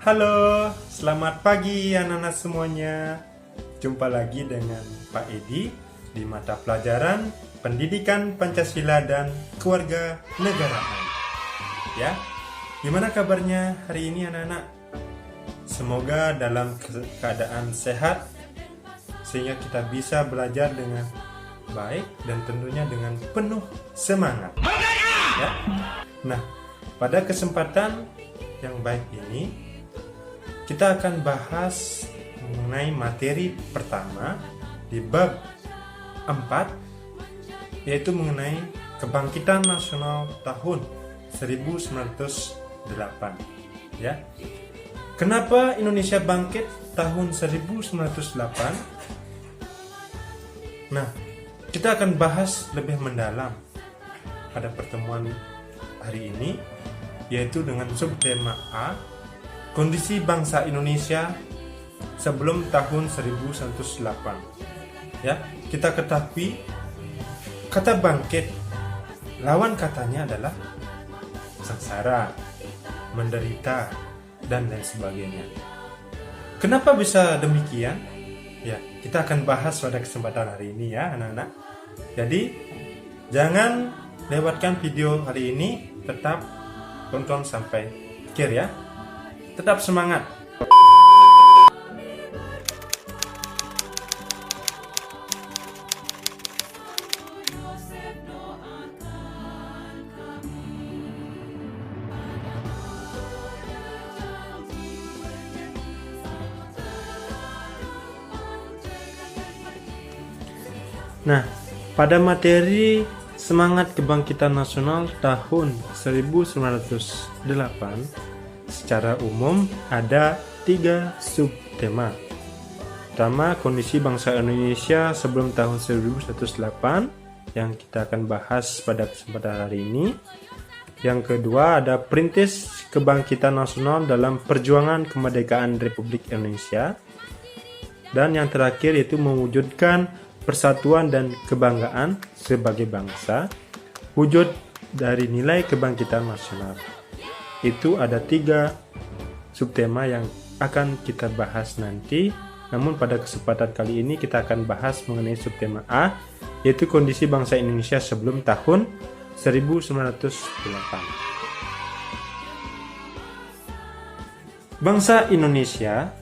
Halo, selamat pagi anak-anak semuanya. Jumpa lagi dengan Pak Edi di mata pelajaran Pendidikan Pancasila dan Keluarga Negaraan. Ya, gimana kabarnya hari ini anak-anak? Semoga dalam keadaan sehat sehingga kita bisa belajar dengan baik dan tentunya dengan penuh semangat. Ya. Nah, pada kesempatan yang baik ini kita akan bahas mengenai materi pertama di bab 4, yaitu mengenai kebangkitan nasional tahun 1908. Ya. Kenapa Indonesia bangkit tahun 1908? Nah, kita akan bahas lebih mendalam pada pertemuan hari ini, yaitu dengan subtema A, kondisi bangsa Indonesia sebelum tahun 1908. Ya, kita ketahui kata bangkit, lawan katanya adalah sengsara, menderita, dan lain sebagainya. Kenapa bisa demikian? Ya, kita akan bahas pada kesempatan hari ini ya anak-anak. Jadi, jangan lewatkan video hari ini, tetap tonton sampai akhir ya. Tetap semangat. Nah, pada materi semangat kebangkitan nasional tahun 1908, secara umum ada 3 subtema. Pertama, kondisi bangsa Indonesia sebelum tahun 1908 yang kita akan bahas pada kesempatan hari ini. Yang kedua, ada perintis kebangkitan nasional dalam perjuangan kemerdekaan Republik Indonesia. Dan yang terakhir yaitu mewujudkan persatuan dan kebanggaan sebagai bangsa, wujud dari nilai kebangkitan nasional. Itu ada 3 subtema yang akan kita bahas nanti. Namun pada kesempatan kali ini kita akan bahas mengenai subtema A, yaitu kondisi bangsa Indonesia sebelum tahun 1908. Bangsa Indonesia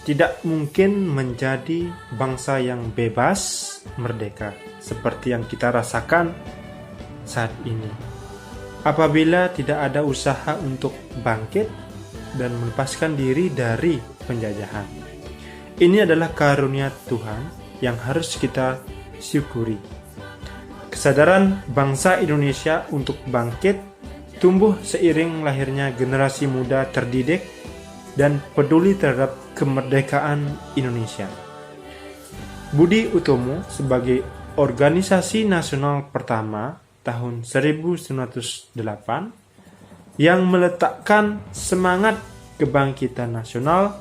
tidak mungkin menjadi bangsa yang bebas, merdeka, seperti yang kita rasakan saat ini, apabila tidak ada usaha untuk bangkit dan melepaskan diri dari penjajahan. Ini adalah karunia Tuhan yang harus kita syukuri. Kesadaran bangsa Indonesia untuk bangkit tumbuh seiring lahirnya generasi muda terdidik dan peduli terhadap kemerdekaan Indonesia. Budi Utomo sebagai organisasi nasional pertama tahun 1908 yang meletakkan semangat kebangkitan nasional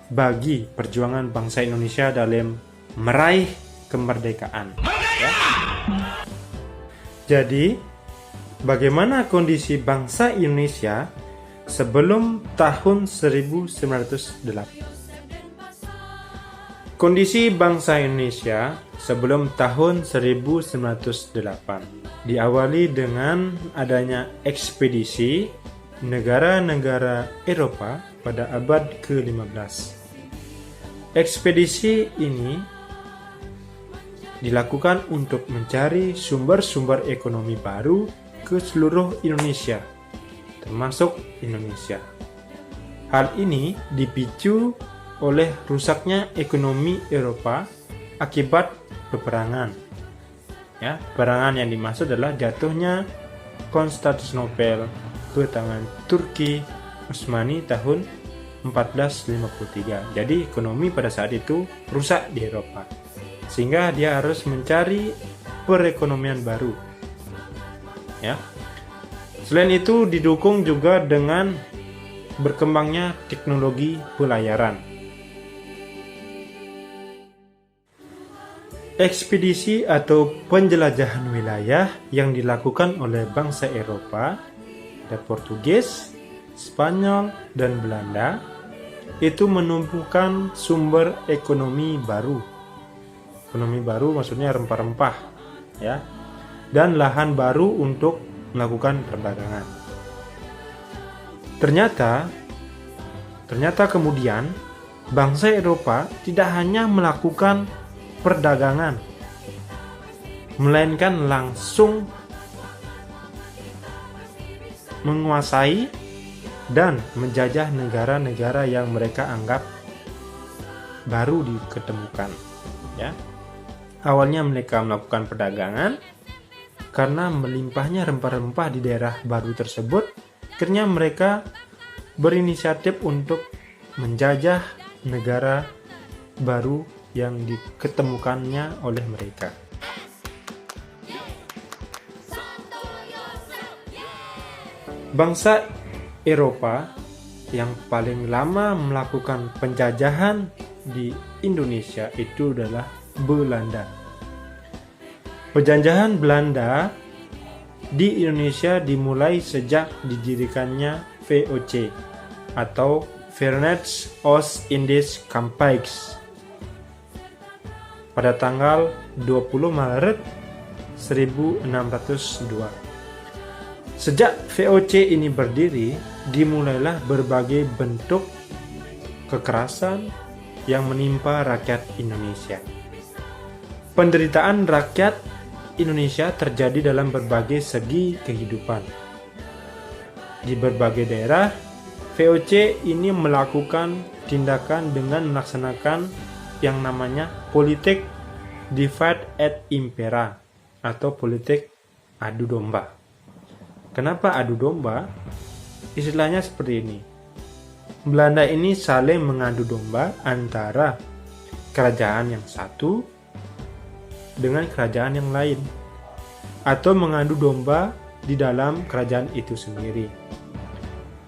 bagi perjuangan bangsa Indonesia dalam meraih kemerdekaan. Ya. Jadi, bagaimana kondisi bangsa Indonesia sebelum tahun 1908? Kondisi bangsa Indonesia sebelum tahun 1908 diawali dengan adanya ekspedisi negara-negara Eropa pada abad ke-15. Ekspedisi ini dilakukan untuk mencari sumber-sumber ekonomi baru ke seluruh Indonesia, termasuk Indonesia. Hal ini dipicu oleh rusaknya ekonomi Eropa akibat peperangan. Ya, peperangan yang dimaksud adalah jatuhnya Konstantinopel ke tangan Turki Utsmani tahun 1453. Jadi ekonomi pada saat itu rusak di Eropa, sehingga dia harus mencari perekonomian baru. Ya. Selain itu didukung juga dengan berkembangnya teknologi pelayaran. Ekspedisi atau penjelajahan wilayah yang dilakukan oleh bangsa Eropa, ada Portugis, Spanyol, dan Belanda, itu menumbuhkan sumber ekonomi baru. Ekonomi baru maksudnya rempah-rempah, ya, dan lahan baru untuk melakukan perdagangan. Ternyata kemudian bangsa Eropa tidak hanya melakukan perdagangan, melainkan langsung menguasai dan menjajah negara-negara yang mereka anggap baru diketemukan, ya. Awalnya mereka melakukan perdagangan karena melimpahnya rempah-rempah di daerah baru tersebut. Akhirnya mereka berinisiatif untuk menjajah negara baru yang diketemukannya oleh mereka. Bangsa Eropa yang paling lama melakukan penjajahan di Indonesia itu adalah Belanda. Penjajahan Belanda di Indonesia dimulai sejak didirikannya VOC atau Verenigde Oost-Indisch Compagnie pada tanggal 20 Maret 1602. Sejak VOC ini berdiri, dimulailah berbagai bentuk kekerasan yang menimpa rakyat Indonesia. Penderitaan rakyat Indonesia terjadi dalam berbagai segi kehidupan. Di berbagai daerah, VOC ini melakukan tindakan dengan melaksanakan yang namanya politik divide et impera atau politik adu domba. Kenapa adu domba? Istilahnya seperti ini. Belanda ini saling mengadu domba antara kerajaan yang satu dengan kerajaan yang lain, atau mengadu domba di dalam kerajaan itu sendiri.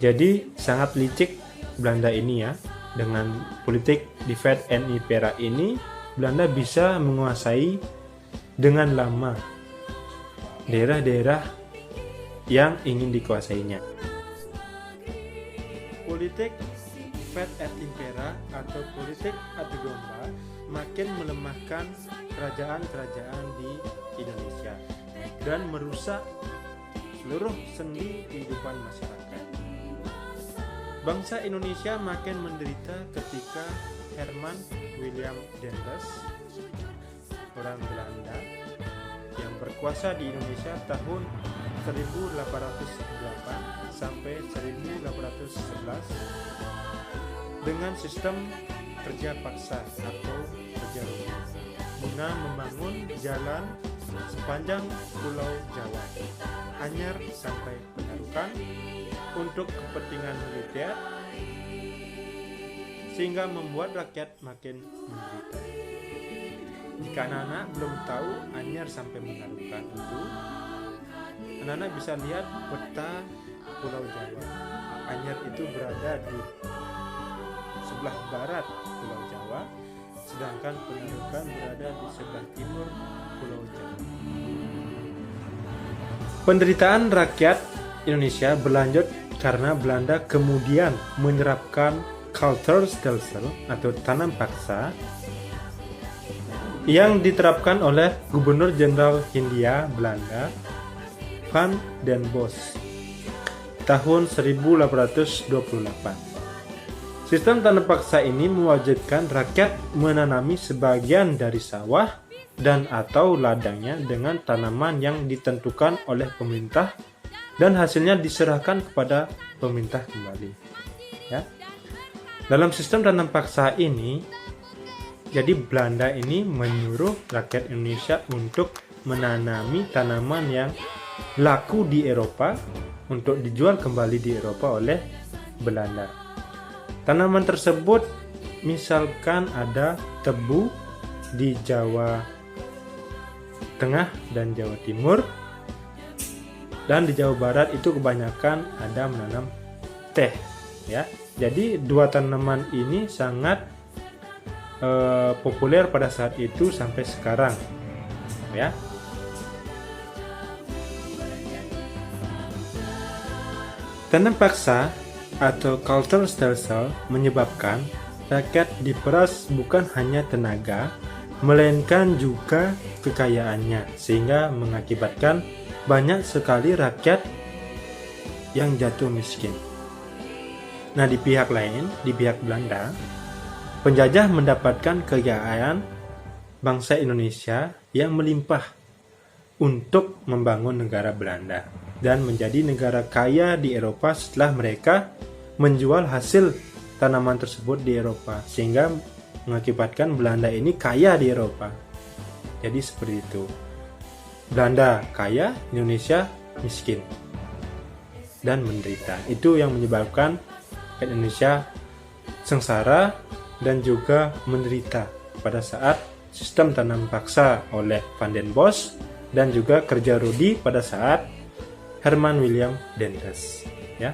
Jadi sangat licik Belanda ini, ya. Dengan politik divide et impera ini, Belanda bisa menguasai dengan lama daerah-daerah yang ingin dikuasainya. Politik divide et impera atau politik adu domba makin melemahkan kerajaan-kerajaan di Indonesia dan merusak seluruh sendi kehidupan masyarakat. Bangsa Indonesia makin menderita ketika Herman William Daendels, orang Belanda yang berkuasa di Indonesia tahun 1808 sampai 1811 dengan sistem kerja paksa atau kerja rumah guna membangun jalan sepanjang Pulau Jawa, Anyar sampai Penarukan untuk kepentingan militer, sehingga membuat rakyat makin menderita. Jika anak-anak belum tahu Anyar sampai Menarukan itu, anak-anak bisa lihat peta Pulau Jawa. Anyar itu berada di sebelah barat Pulau Jawa, sedangkan Penarukan berada di sebelah timur Pulau Jawa. Penderitaan rakyat Indonesia berlanjut karena Belanda kemudian menerapkan Kulturstelsel atau tanam paksa yang diterapkan oleh Gubernur Jenderal Hindia Belanda Van den Bosch tahun 1828. Sistem tanam paksa ini mewajibkan rakyat menanami sebagian dari sawah dan atau ladangnya dengan tanaman yang ditentukan oleh pemerintah dan hasilnya diserahkan kepada pemerintah kembali. Ya. Dalam sistem tanam paksa ini, jadi Belanda ini menyuruh rakyat Indonesia untuk menanami tanaman yang laku di Eropa untuk dijual kembali di Eropa oleh Belanda. Tanaman tersebut misalkan ada tebu di Jawa Tengah dan Jawa Timur, dan di Jawa Barat itu kebanyakan ada menanam teh, ya. Jadi dua tanaman ini sangat populer pada saat itu sampai sekarang, ya. Tanam paksa atau cultural stelsel menyebabkan rakyat diperas bukan hanya tenaga, melainkan juga kekayaannya, sehingga mengakibatkan banyak sekali rakyat yang jatuh miskin. Nah, di pihak lain, di pihak Belanda, penjajah mendapatkan kekayaan bangsa Indonesia yang melimpah untuk membangun negara Belanda dan menjadi negara kaya di Eropa setelah mereka menjual hasil tanaman tersebut di Eropa, sehingga mengakibatkan Belanda ini kaya di Eropa. Jadi seperti itu. Belanda kaya, Indonesia miskin dan menderita. Itu yang menyebabkan Indonesia sengsara dan juga menderita pada saat sistem tanam paksa oleh Van den Bosch dan juga kerja rudi pada saat Herman William Daendels, ya.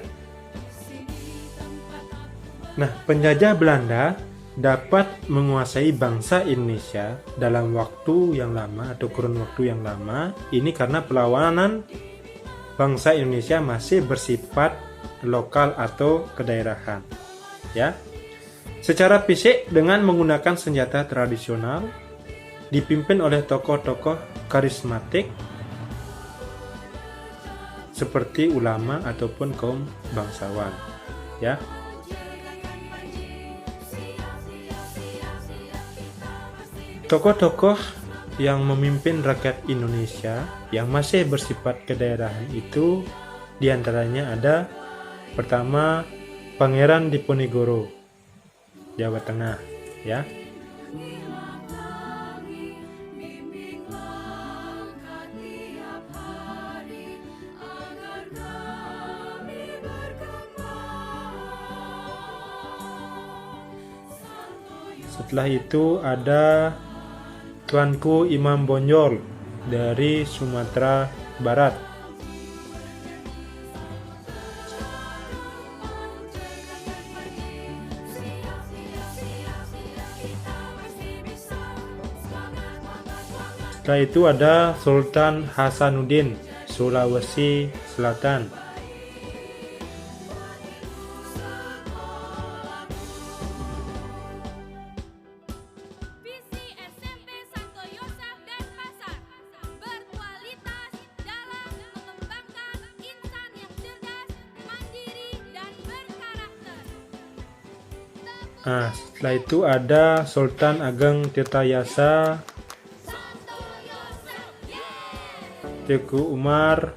Nah, penjajah Belanda dapat menguasai bangsa Indonesia dalam waktu yang lama atau kurun waktu yang lama. Ini karena perlawanan bangsa Indonesia masih bersifat lokal atau kedaerahan, ya. Secara fisik dengan menggunakan senjata tradisional, dipimpin oleh tokoh-tokoh karismatik seperti ulama ataupun kaum bangsawan, ya. Tokoh-tokoh yang memimpin rakyat Indonesia yang masih bersifat kedaerahan itu diantaranya ada pertama Pangeran Diponegoro, Jawa Tengah, ya. Setelah itu ada Tuanku Imam Bonjol dari Sumatera Barat. Setelah itu ada Sultan Hasanuddin, Sulawesi Selatan. Nah, setelah itu ada Sultan Ageng Tirtayasa, Teku Umar.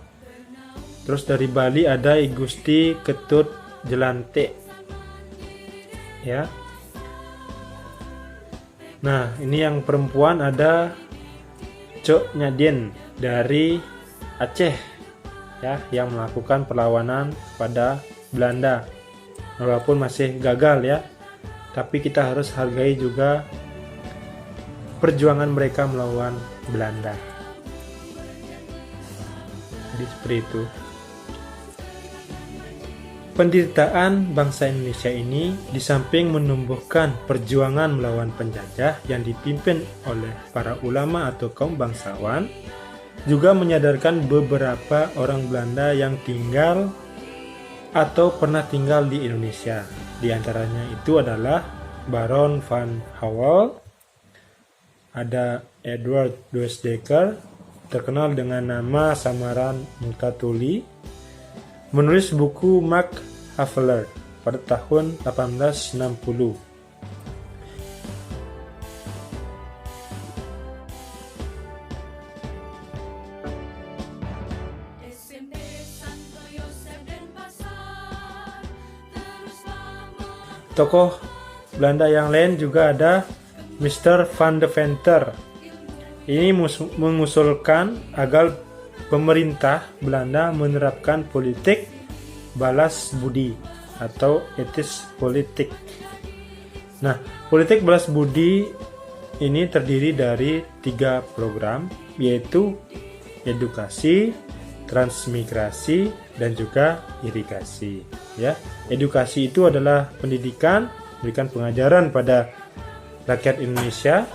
Terus dari Bali ada I Gusti Ketut Jelante, ya. Nah, ini yang perempuan ada Cok Nyadien dari Aceh, ya, yang melakukan perlawanan pada Belanda. Walaupun masih gagal, ya, tapi kita harus hargai juga perjuangan mereka melawan Belanda. Jadi seperti itu. Penderitaan bangsa Indonesia ini di samping menumbuhkan perjuangan melawan penjajah yang dipimpin oleh para ulama atau kaum bangsawan, juga menyadarkan beberapa orang Belanda yang tinggal atau pernah tinggal di Indonesia. Di antaranya itu adalah Baron van Howell, ada Edward Dwersdekker, terkenal dengan nama samaran Multatuli, menulis buku Max Havelaar pada tahun 1860. Tokoh Belanda yang lain juga ada Mr. van de Venter. Ini mengusulkan agar pemerintah Belanda menerapkan politik balas budi atau etis politik. Nah, politik balas budi ini terdiri dari 3 program, yaitu edukasi, transmigrasi, dan juga irigasi, ya. Edukasi itu adalah pendidikan, memberikan pengajaran pada rakyat Indonesia.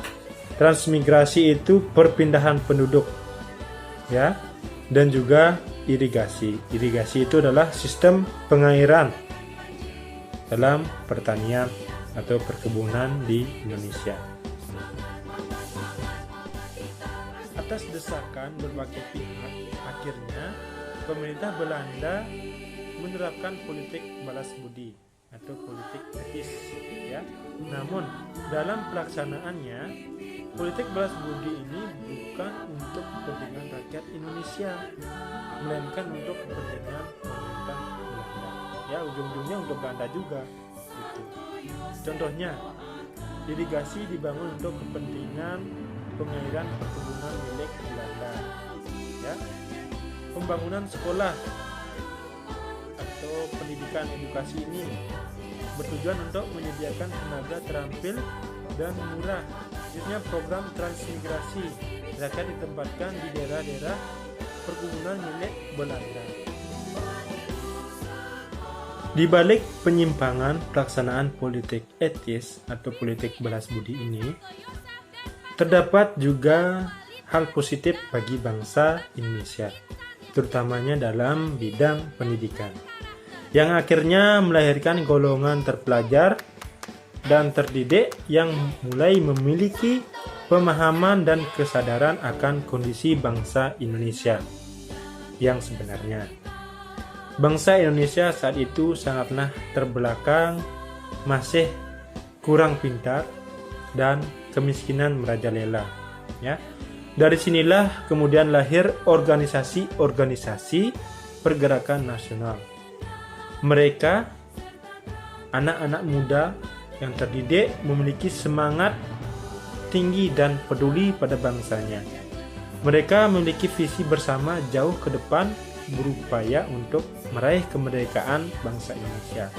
Transmigrasi itu perpindahan penduduk, ya, dan juga irigasi. Irigasi itu adalah sistem pengairan dalam pertanian atau perkebunan di Indonesia. Atas desakan berbagai pihak, akhirnya pemerintah Belanda menerapkan politik balas budi atau politik etis, ya. Namun dalam pelaksanaannya, politik balas budi ini bukan untuk kepentingan rakyat Indonesia, melainkan untuk kepentingan pemerintah Belanda. Ya, ujung-ujungnya untuk Belanda juga. Gitu. Contohnya, irigasi dibangun untuk kepentingan pengairan perkebunan milik Belanda. Ya, pembangunan sekolah atau pendidikan edukasi ini bertujuan untuk menyediakan tenaga terampil dan murah. Selanjutnya program transmigrasi, rakyat ditempatkan di daerah-daerah perkebunan milik Belanda. Di balik penyimpangan pelaksanaan politik etis atau politik balas budi ini, terdapat juga hal positif bagi bangsa Indonesia, terutamanya dalam bidang pendidikan, yang akhirnya melahirkan golongan terpelajar dan terdidik yang mulai memiliki pemahaman dan kesadaran akan kondisi bangsa Indonesia yang sebenarnya. Bangsa Indonesia saat itu sangatlah terbelakang, masih kurang pintar, dan kemiskinan merajalela. Ya. Dari sinilah kemudian lahir organisasi-organisasi pergerakan nasional. Mereka, anak-anak muda yang terdidik, memiliki semangat tinggi dan peduli pada bangsanya. Mereka memiliki visi bersama jauh ke depan, berupaya untuk meraih kemerdekaan bangsa Indonesia.